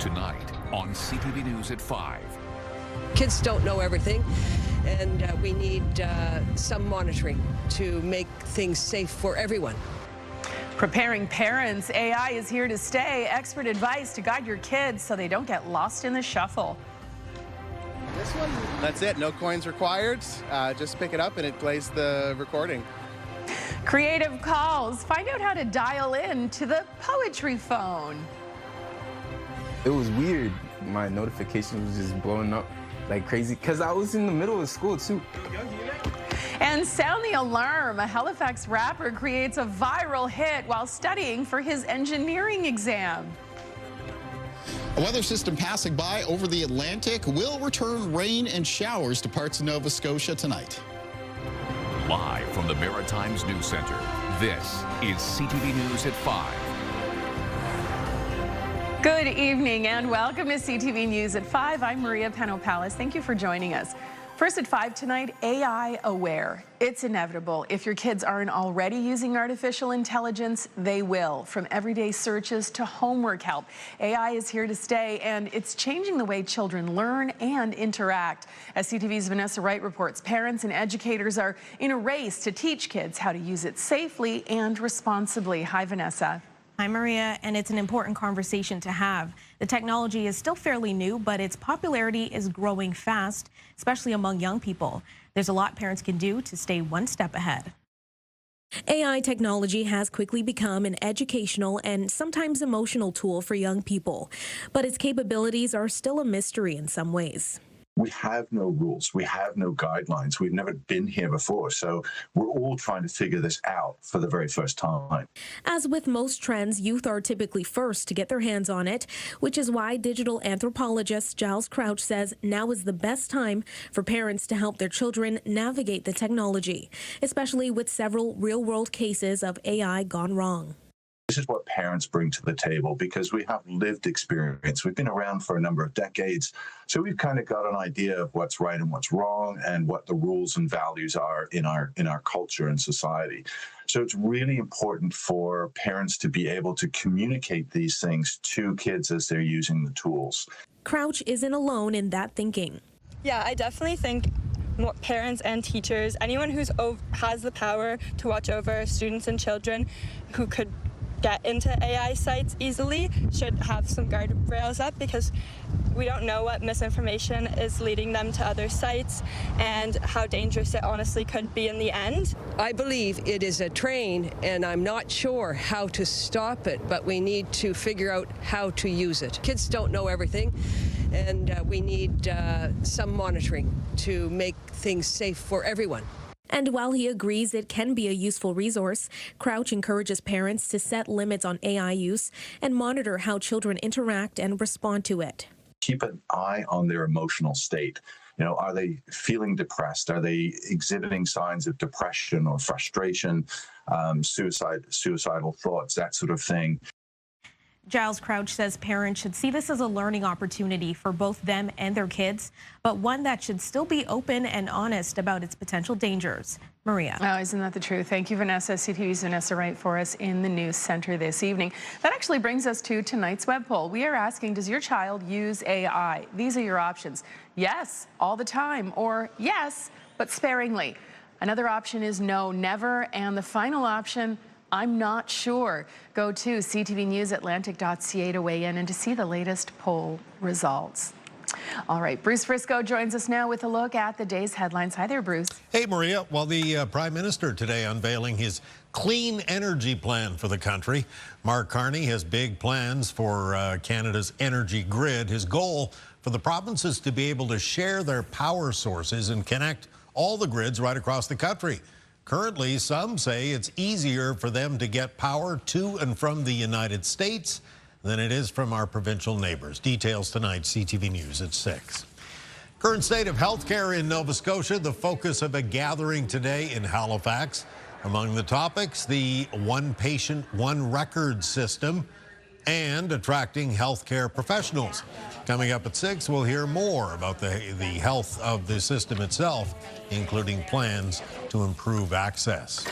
Tonight on CTV News at 5. Kids don't know everything, and we need some monitoring to make things safe for everyone. Preparing parents, AI is here to stay. Expert advice to guide your kids so they don't get lost in the shuffle. This one, that's it. No coins required. Just pick it up and it plays the recording. Creative calls. Find out how to dial in to the poetry phone. It was weird. My notification was just blowing up like crazy because I was in the middle of school too. And sound the alarm. A Halifax rapper creates a viral hit while studying for his engineering exam. A weather system passing by over the Atlantic will return rain and showers to parts of Nova Scotia tonight. Live from the Maritimes News Center, this is CTV News at 5. Good evening and welcome to CTV News at 5. I'm Maria Pano-Palace. Thank you for joining us. First at 5 tonight, AI aware. It's inevitable. If your kids aren't already using artificial intelligence, they will. From everyday searches to homework help, AI is here to stay, and it's changing the way children learn and interact. As CTV's Vanessa Wright reports, parents and educators are in a race to teach kids how to use it safely and responsibly. Hi, Vanessa. Hi, Maria, and it's an important conversation to have. The technology is still fairly new, but its popularity is growing fast, especially among young people. There's a lot parents can do to stay one step ahead. AI technology has quickly become an educational and sometimes emotional tool for young people, but its capabilities are still a mystery in some ways. We have no rules. We have no guidelines. We've never been here before. So we're all trying to figure this out for the very first time. As with most trends, youth are typically first to get their hands on it, which is why digital anthropologist Giles Crouch says now is the best time for parents to help their children navigate the technology, especially with several real-world cases of AI gone wrong. This is what parents bring to the table because we have lived experience. We've been around for a number of decades, so we've kind of got an idea of what's right and what's wrong and what the rules and values are in our culture and society. So it's really important for parents to be able to communicate these things to kids as they're using the tools. Crouch isn't alone in that thinking. Yeah, I definitely think more parents and teachers, anyone who has the power to watch over students and children who could get into AI sites easily should have some guardrails up, because we don't know what misinformation is leading them to other sites and how dangerous it honestly could be in the end. I believe it is a train, and I'm not sure how to stop it, but we need to figure out how to use it. Kids don't know everything, and we need some monitoring to make things safe for everyone. And while he agrees it can be a useful resource, Crouch encourages parents to set limits on AI use and monitor how children interact and respond to it. Keep an eye on their emotional state. You know, are they feeling depressed? Are they exhibiting signs of depression or frustration, suicidal thoughts, that sort of thing? Giles Crouch says parents should see this as a learning opportunity for both them and their kids, but one that should still be open and honest about its potential dangers. Maria. Oh, isn't that the truth? Thank you, Vanessa. CTV's Vanessa Wright for us in the news center this evening. That actually brings us to tonight's web poll. We are asking, does your child use AI? These are your options. Yes, all the time, or yes, but sparingly. Another option is no, never, and the final option, I'm not sure. Go to ctvnewsatlantic.ca to weigh in and to see the latest poll results. All right, Bruce Frisco joins us now with a look at the day's headlines. Hi there, Bruce. Hey, Maria. Well, the Prime Minister today unveiling his clean energy plan for the country. Mark Carney has big plans for Canada's energy grid. His goal for the provinces to be able to share their power sources and connect all the grids right across the country. Currently, some say it's easier for them to get power to and from the United States than it is from our provincial neighbors. Details tonight, CTV News at 6. Current state of healthcare in Nova Scotia, the focus of a gathering today in Halifax. Among the topics, the one patient, one record system and attracting healthcare professionals. Coming up at 6, we'll hear more about the health of the system itself, including plans to improve access.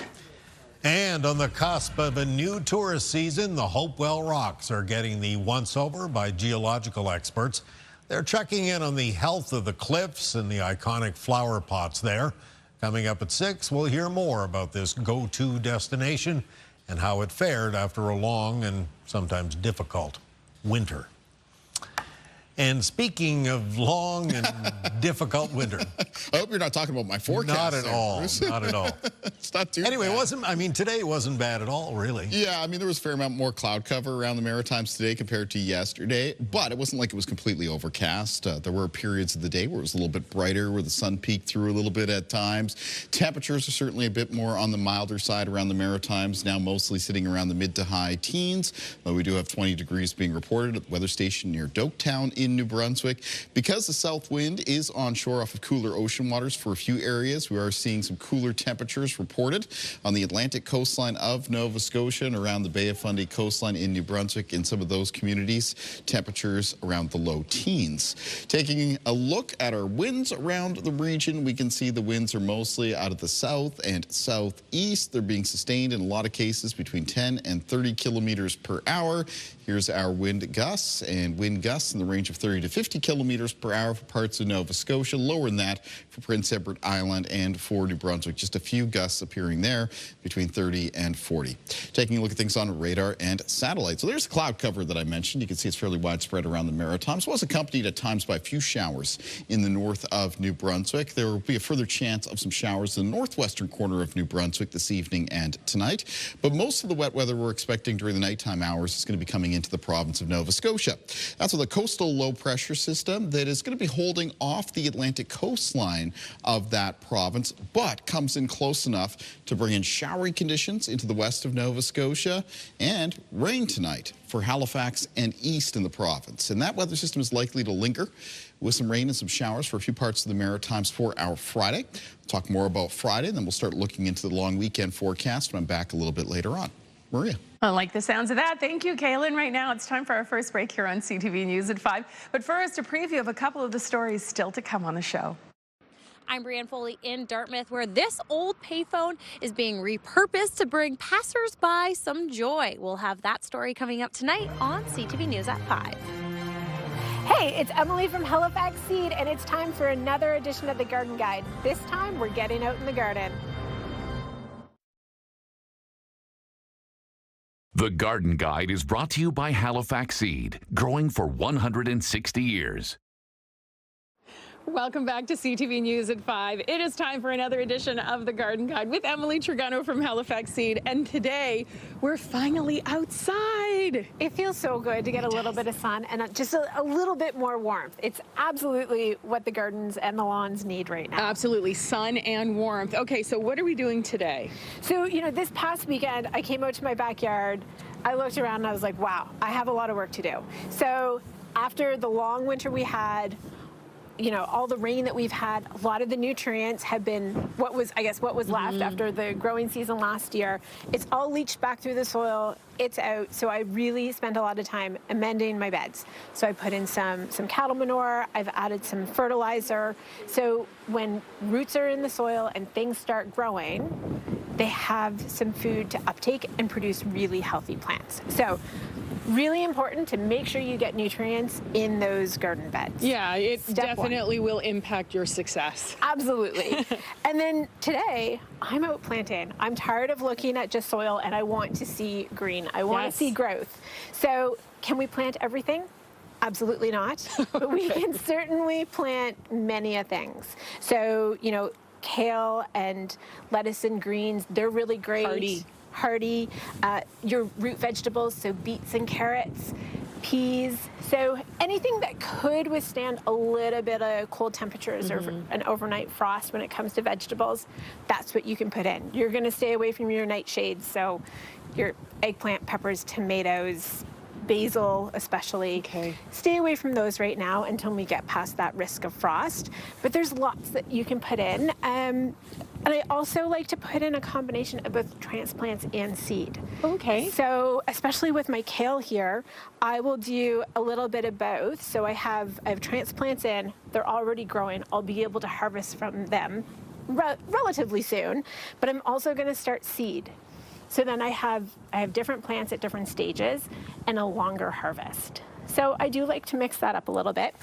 And on the cusp of a new tourist season, the Hopewell Rocks are getting the once-over by geological experts. They're checking in on the health of the cliffs and the iconic flower pots there. Coming up at 6, we'll hear more about this go-to destination and how it fared after a long and sometimes difficult winter. And speaking of long and difficult winter. I hope you're not talking about my forecast. Not at all. Not at all. It's not too Anyway, bad. today wasn't bad at all, really. Yeah, there was a fair amount more cloud cover around the Maritimes today compared to yesterday, but it wasn't like it was completely overcast. There were periods of the day where it was a little bit brighter, where the sun peeked through a little bit at times. Temperatures are certainly a bit more on the milder side around the Maritimes, now mostly sitting around the mid to high teens. But we do have 20 degrees being reported at the weather station near Doketown in New Brunswick. Because the south wind is onshore off of cooler ocean waters for a few areas, we are seeing some cooler temperatures reported on the Atlantic coastline of Nova Scotia and around the Bay of Fundy coastline in New Brunswick. In some of those communities, temperatures around the low teens. Taking a look at our winds around the region, we can see the winds are mostly out of the south and southeast. They're being sustained in a lot of cases between 10 and 30 kilometers per hour. Here's our wind gusts, and wind gusts in the range of 30 to 50 kilometers per hour for parts of Nova Scotia. Lower than that for Prince Edward Island and for New Brunswick. Just a few gusts appearing there between 30 and 40. Taking a look at things on radar and satellite. So there's the cloud cover that I mentioned. You can see it's fairly widespread around the Maritimes. Was accompanied at times by a few showers in the north of New Brunswick. There will be a further chance of some showers in the northwestern corner of New Brunswick this evening and tonight. But most of the wet weather we're expecting during the nighttime hours is going to be coming into the province of Nova Scotia. That's with a coastal low pressure system that is going to be holding off the Atlantic coastline of that province, but comes in close enough to bring in showery conditions into the west of Nova Scotia and rain tonight for Halifax and east in the province. And that weather system is likely to linger with some rain and some showers for a few parts of the Maritimes for our Friday. We'll talk more about Friday, and then we'll start looking into the long weekend forecast when I'm back a little bit later on. Maria. I like the sounds of that. Thank you, Kaylin. Right now, it's time for our first break here on CTV News at 5. But first, a preview of a couple of the stories still to come on the show. I'm Brianne Foley in Dartmouth, where this old payphone is being repurposed to bring passersby some joy. We'll have that story coming up tonight on CTV News at 5. Hey, it's Emily from Halifax Seed, and it's time for another edition of the Garden Guide. This time, we're getting out in the garden. The Garden Guide is brought to you by Halifax Seed, growing for 160 years. Welcome back to CTV News at 5. It is time for another edition of the Garden Guide with Emily Trigano from Halifax Seed. And today, we're finally outside. It feels so good to get a little bit of sun and just a little bit more warmth. It's absolutely what the gardens and the lawns need right now. Absolutely, sun and warmth. Okay, so what are we doing today? So, this past weekend, I came out to my backyard. I looked around and I was like, wow, I have a lot of work to do. So after the long winter we had, all the rain that we've had, a lot of the nutrients have been what was left after the growing season last year. It's all leached back through the soil. It's out. So I really spent a lot of time amending my beds. So I put in some cattle manure. I've added some fertilizer. So when roots are in the soil and things start growing, they have some food to uptake and produce really healthy plants. So really important to make sure you get nutrients in those garden beds. Yeah, it definitely will impact your success. Absolutely. And then today, I'm out planting. I'm tired of looking at just soil, and I want to see green. I want to see growth. So can we plant everything? Absolutely not. But we can certainly plant many a things. So, kale and lettuce and greens, they're really great. Hardy, your root vegetables, so beets and carrots, peas. So anything that could withstand a little bit of cold temperatures or an overnight frost when it comes to vegetables, that's what you can put in. You're going to stay away from your nightshades, so your eggplant, peppers, tomatoes, basil especially. Okay. Stay away from those right now until we get past that risk of frost. But there's lots that you can put in. And I also like to put in a combination of both transplants and seed. Okay. So especially with my kale here, I will do a little bit of both. So I have transplants in, they're already growing. I'll be able to harvest from them relatively soon, but I'm also going to start seed. So then I have different plants at different stages and a longer harvest. So I do like to mix that up a little bit.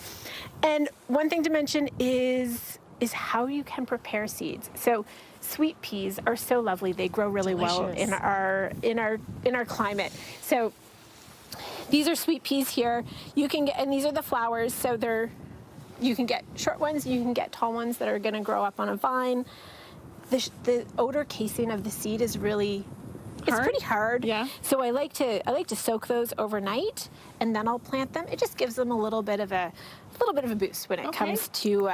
And one thing to mention is how you can prepare seeds. So sweet peas are so lovely. They grow really well in our climate. So these are sweet peas here. You can get, and these are the flowers. So you can get short ones, you can get tall ones that are going to grow up on a vine. The outer casing of the seed is really it's pretty hard. Yeah. So I like to soak those overnight, and then I'll plant them. It just gives them a little bit of a boost when it comes to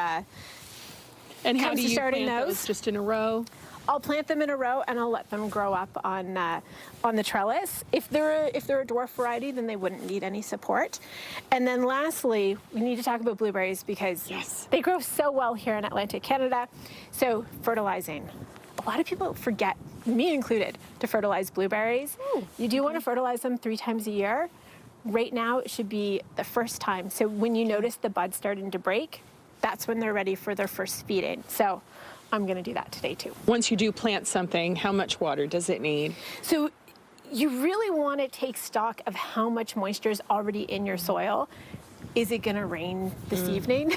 and how do you starting plant those? Just in a row? I'll plant them in a row and I'll let them grow up on the trellis. If they're a dwarf variety, then they wouldn't need any support. And then lastly, we need to talk about blueberries because they grow so well here in Atlantic Canada. So fertilizing. A lot of people forget, me included, to fertilize blueberries. You do want to fertilize them 3 times a year. Right now, it should be the first time. So when you notice the buds starting to break, that's when they're ready for their first feeding. So I'm going to do that today too. Once you do plant something, how much water does it need? So you really want to take stock of how much moisture is already in your soil. Is it going to rain this evening?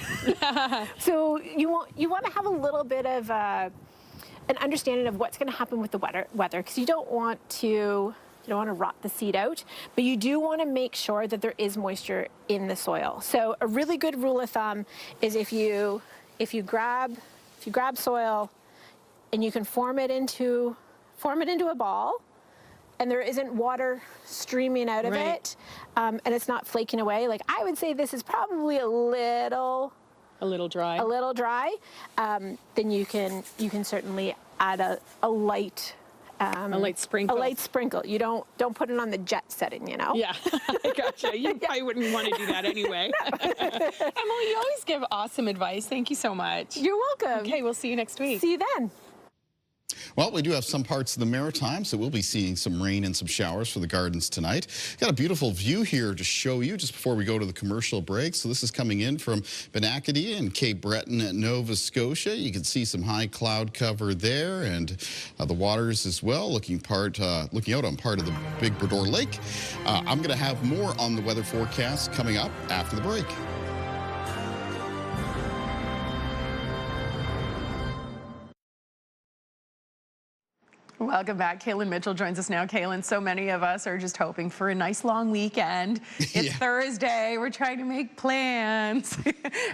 So you want to have a little bit of an understanding of what's going to happen with the weather, because you don't want to rot the seed out, but you do want to make sure that there is moisture in the soil. So a really good rule of thumb is if you grab soil and you can form it into a ball, and there isn't water streaming out of it, and it's not flaking away. Like, I would say this is probably a little dry. Then you can certainly add a light sprinkle. A light sprinkle. You don't put it on the jet setting, you know? Yeah, I gotcha. You probably wouldn't want to do that anyway. Emily, you always give awesome advice. Thank you so much. You're welcome. Okay, we'll see you next week. See you then. Well, we do have some parts of the Maritimes that we'll be seeing some rain and some showers for the gardens tonight. Got a beautiful view here to show you just before we go to the commercial break. So this is coming in from Benacadie and Cape Breton, Nova Scotia. You can see some high cloud cover there, and the waters as well, looking out on part of the Big Bredor Lake. I'm going to have more on the weather forecast coming up after the break. Welcome back. Kaylin Mitchell joins us now. Kaylin, so many of us are just hoping for a nice long weekend. It's Thursday. We're trying to make plans.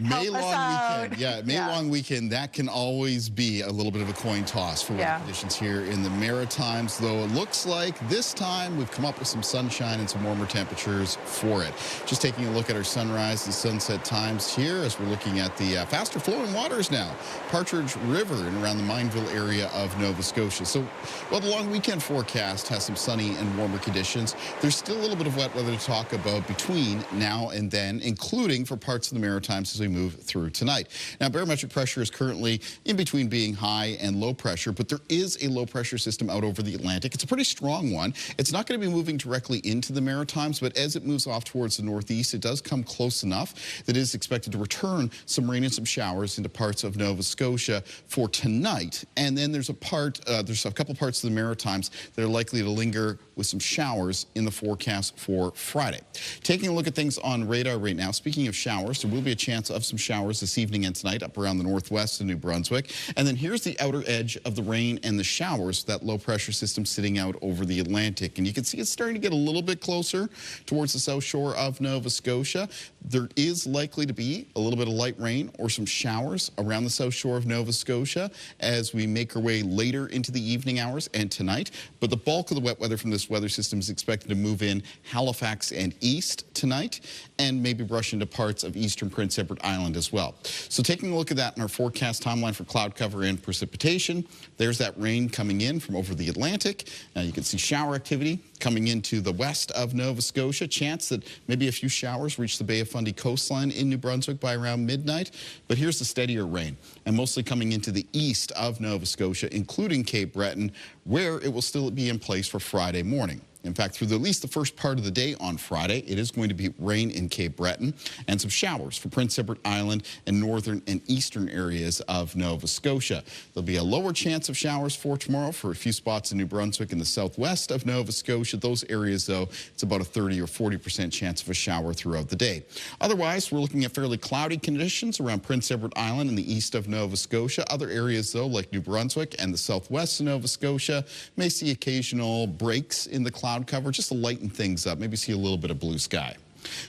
May long weekend. That can always be a little bit of a coin toss for weather conditions here in the Maritimes, though it looks like this time we've come up with some sunshine and some warmer temperatures for it. Just taking a look at our sunrise and sunset times here as we're looking at the faster flowing waters now. Partridge River and around the Mineville area of Nova Scotia. So, well, the long weekend forecast has some sunny and warmer conditions. There's still a little bit of wet weather to talk about between now and then, including for parts of the Maritimes as we move through tonight. Now, barometric pressure is currently in between being high and low pressure, but there is a low pressure system out over the Atlantic. It's a pretty strong one. It's not going to be moving directly into the Maritimes, but as it moves off towards the northeast, it does come close enough that it is expected to return some rain and some showers into parts of Nova Scotia for tonight. And then there's a couple parts of the Maritimes that are likely to linger with some showers in the forecast for Friday. Taking a look at things on radar right now, speaking of showers, there will be a chance of some showers this evening and tonight up around the northwest of New Brunswick. And then here's the outer edge of the rain and the showers, that low pressure system sitting out over the Atlantic. And you can see it's starting to get a little bit closer towards the south shore of Nova Scotia. There is likely to be a little bit of light rain or some showers around the south shore of Nova Scotia as we make our way later into the evening hours and tonight. But the bulk of the wet weather from this weather system is expected to move in Halifax and east tonight and maybe brush into parts of eastern Prince Edward Island as well. So taking a look at that in our forecast timeline for cloud cover and precipitation, there's that rain coming in from over the Atlantic. Now you can see shower activity coming into the west of Nova Scotia. Chance that maybe a few showers reach the Bay of Fundy coastline in New Brunswick by around midnight. But here's the steadier rain, and mostly coming into the east of Nova Scotia, including Cape Breton, where it will still be in place for Friday morning. In fact, through at least the first part of the day on Friday, it is going to be rain in Cape Breton and some showers for Prince Edward Island and northern and eastern areas of Nova Scotia. There'll be a lower chance of showers for tomorrow for a few spots in New Brunswick and the southwest of Nova Scotia. Those areas, though, it's about a 30 or 40% chance of a shower throughout the day. Otherwise, we're looking at fairly cloudy conditions around Prince Edward Island and the east of Nova Scotia. Other areas, though, like New Brunswick and the southwest of Nova Scotia, may see occasional breaks in the cloud cover just to lighten things up. Maybe see a little bit of blue sky.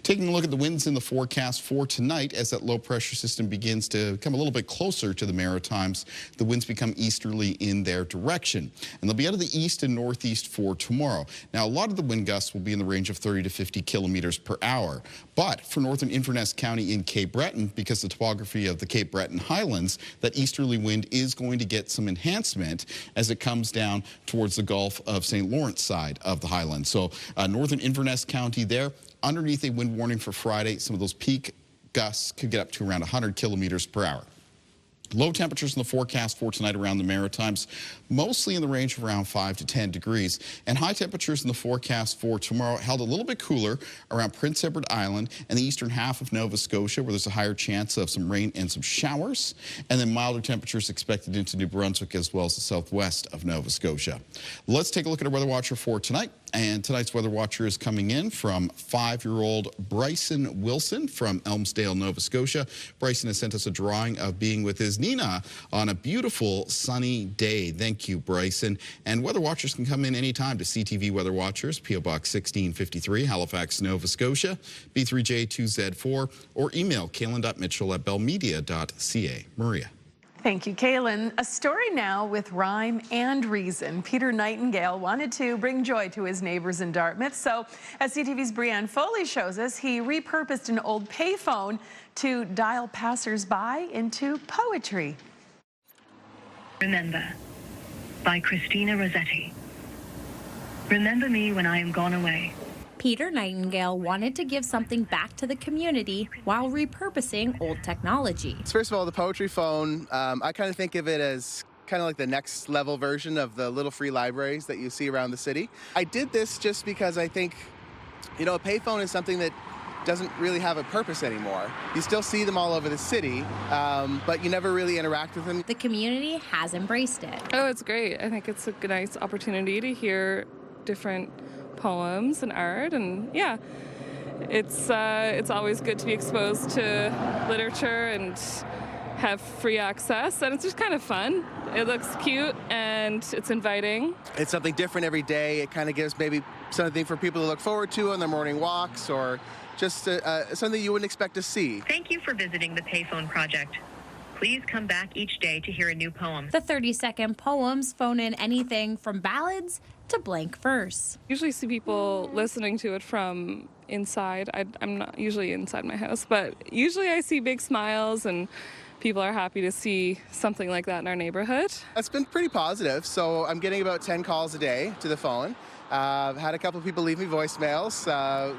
Taking a look at the winds in the forecast for tonight, as that low pressure system begins to come a little bit closer to the Maritimes, the winds become easterly in their direction. And they'll be out of the east and northeast for tomorrow. Now, a lot of the wind gusts will be in the range of 30 to 50 kilometers per hour. But for northern Inverness County in Cape Breton, because the topography of the Cape Breton Highlands, that easterly wind is going to get some enhancement as it comes down towards the Gulf of St. Lawrence side of the Highlands. So northern Inverness County there, underneath a wind warning for Friday, some of those peak gusts could get up to around 100 kilometers per hour. Low temperatures in the forecast for tonight around the Maritimes, mostly in the range of around 5 to 10 degrees. And high temperatures in the forecast for tomorrow held a little bit cooler around Prince Edward Island and the eastern half of Nova Scotia, where there's a higher chance of some rain and some showers. And then milder temperatures expected into New Brunswick as well as the southwest of Nova Scotia. Let's take a look at our weather watcher for tonight. And tonight's weather watcher is coming in from 5-year-old Bryson Wilson from Elmsdale, Nova Scotia. Bryson has sent us a drawing of being with his Nina on a beautiful sunny day. Thank you, Bryson. And weather watchers can come in anytime to CTV Weather Watchers, P.O. Box 1653, Halifax, Nova Scotia, B3J2Z4, or email kaylin.mitchell@bellmedia.ca. Maria. Thank you, Kaylin. A story now with rhyme and reason. Peter Nightingale wanted to bring joy to his neighbors in Dartmouth, so as CTV's Brianne Foley shows us, he repurposed an old payphone to dial passers-by into poetry. Remember, by Christina Rossetti. Remember me when I am gone away. Peter Nightingale wanted to give something back to the community while repurposing old technology. First of all, the poetry phone, I kind of think of it as kind of like the next level version of the little free libraries that you see around the city. I did this just because I think, you know, a payphone is something that doesn't really have a purpose anymore. You still see them all over the city, but you never really interact with them. The community has embraced it. Oh, it's great. I think it's a nice opportunity to hear different poems and art, and yeah, it's always good to be exposed to literature and have free access, and it's just kind of fun. It looks cute and it's inviting. It's something different every day. It kind of gives maybe something for people to look forward to on their morning walks, or just something you wouldn't expect to see. Thank you for visiting the Payphone Project. Please come back each day to hear a new poem. The 30-second poems phone in anything from ballads to blank verse. Usually see people listening to it from inside. I'm not usually inside my house, but usually I see big smiles and people are happy to see something like that in our neighborhood. It's been pretty positive. So I'm getting about 10 calls a day to the phone. I've had a couple of people leave me voicemails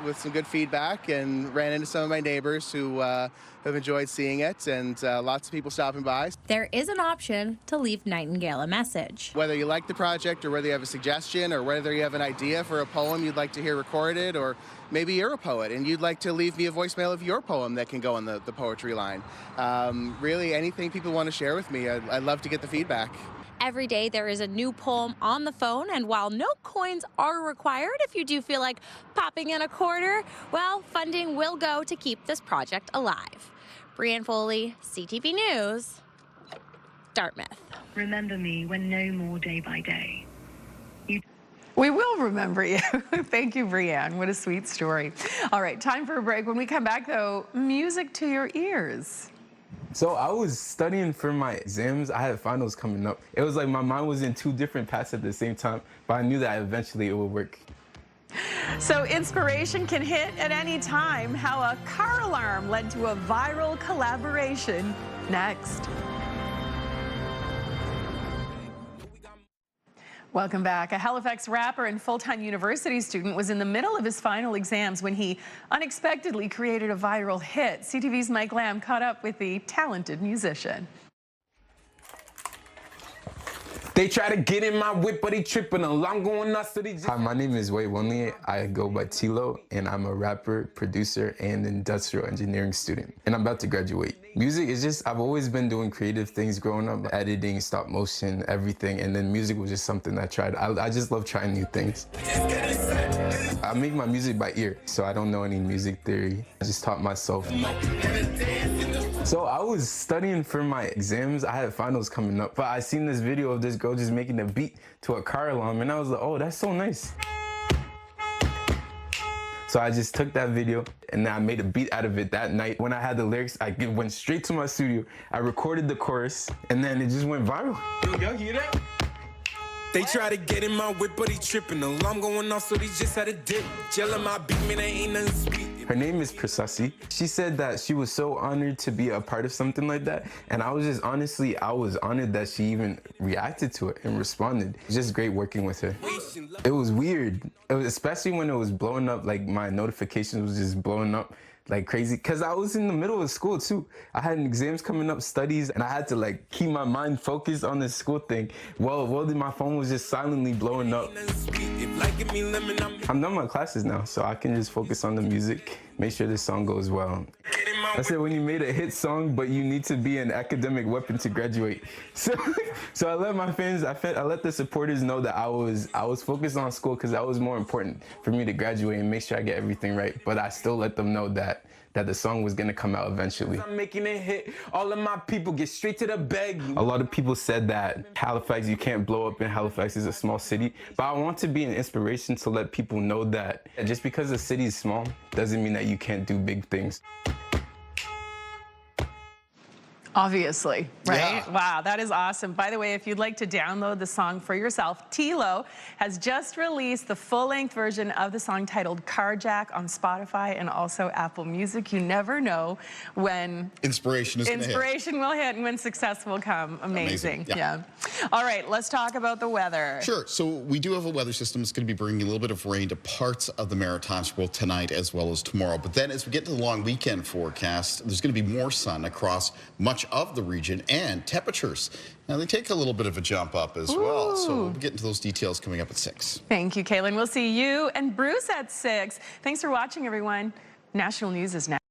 with some good feedback, and ran into some of my neighbors who have enjoyed seeing it, and lots of people stopping by. There is an option to leave Nightingale a message. Whether you like the project, or whether you have a suggestion, or whether you have an idea for a poem you'd like to hear recorded, or maybe you're a poet and you'd like to leave me a voicemail of your poem that can go on the poetry line. Really, anything people want to share with me, I'd love to get the feedback. Every day there is a new poem on the phone, and while no coins are required, if you do feel like popping in a quarter, well, funding will go to keep this project alive. Brianne Foley, CTV News, Dartmouth. Remember me when no more day by day. We will remember you. Thank you, Brianne. What a sweet story. All right, time for a break. When we come back, though, music to your ears. So I was studying for my exams. I had finals coming up. It was like my mind was in two different paths at the same time, but I knew that eventually it would work. So inspiration can hit at any time. How a car alarm led to a viral collaboration. Next. Welcome back. A Halifax rapper and full-time university student was in the middle of his final exams when he unexpectedly created a viral hit. CTV's Mike Lamb caught up with the talented musician. They try to get in my whip, but they tripping along going nuts. Hi, my name is Wei Wonli. I go by Tilo, and I'm a rapper, producer, and industrial engineering student. And I'm about to graduate. Music is just, I've always been doing creative things growing up, editing, stop motion, everything. And then music was just something I tried. I just love trying new things. I make my music by ear, so I don't know any music theory. I just taught myself. So I was studying for my exams. I had finals coming up, but I seen this video of this girl just making a beat to a car alarm, and I was like, oh, that's so nice. So I just took that video and then I made a beat out of it that night. When I had the lyrics, I went straight to my studio. I recorded the chorus, and then it just went viral. Yo, y'all hear that? They try to get in my whip, but he tripping. The alarm going off, so they just had a dip. Gelling my beat, man, there ain't nothing sweet. Her name is Prasasi. She said that she was so honored to be a part of something like that. And I was just, honestly, I was honored that she even reacted to it and responded. It was just great working with her. It was weird, especially when it was blowing up, like my notifications was just blowing up like crazy, because I was in the middle of school too. I had exams coming up, studies, and I had to like keep my mind focused on this school thing. Well, my phone was just silently blowing up. I'm done my classes now, so I can just focus on the music, make sure this song goes well. I said when you made a hit song, but you need to be an academic weapon to graduate. So I let my fans, I let the supporters know that I was focused on school because that was more important for me to graduate and make sure I get everything right. But I still let them know that the song was gonna come out eventually. I'm making it hit. All of my people get straight to the bag. A lot of people said that Halifax, you can't blow up in Halifax, is a small city. But I want to be an inspiration to let people know that just because a city is small doesn't mean that you can't do big things. Obviously, right? Yeah. Wow, that is awesome. By the way, if you'd like to download the song for yourself, Tilo has just released the full-length version of the song titled Carjack on Spotify and also Apple Music. You never know when inspiration will hit and when success will come. Amazing. Yeah. All right, let's talk about the weather. Sure. So we do have a weather system that's going to be bringing a little bit of rain to parts of the Maritimes both tonight as well as tomorrow. But then as we get to the long weekend forecast, there's going to be more sun across much of the region, and temperatures, now they take a little bit of a jump up as well. So we'll get into those details coming up at 6. Thank you, Kaylin. We'll see you and Bruce at 6. Thanks for watching, everyone. National News is next.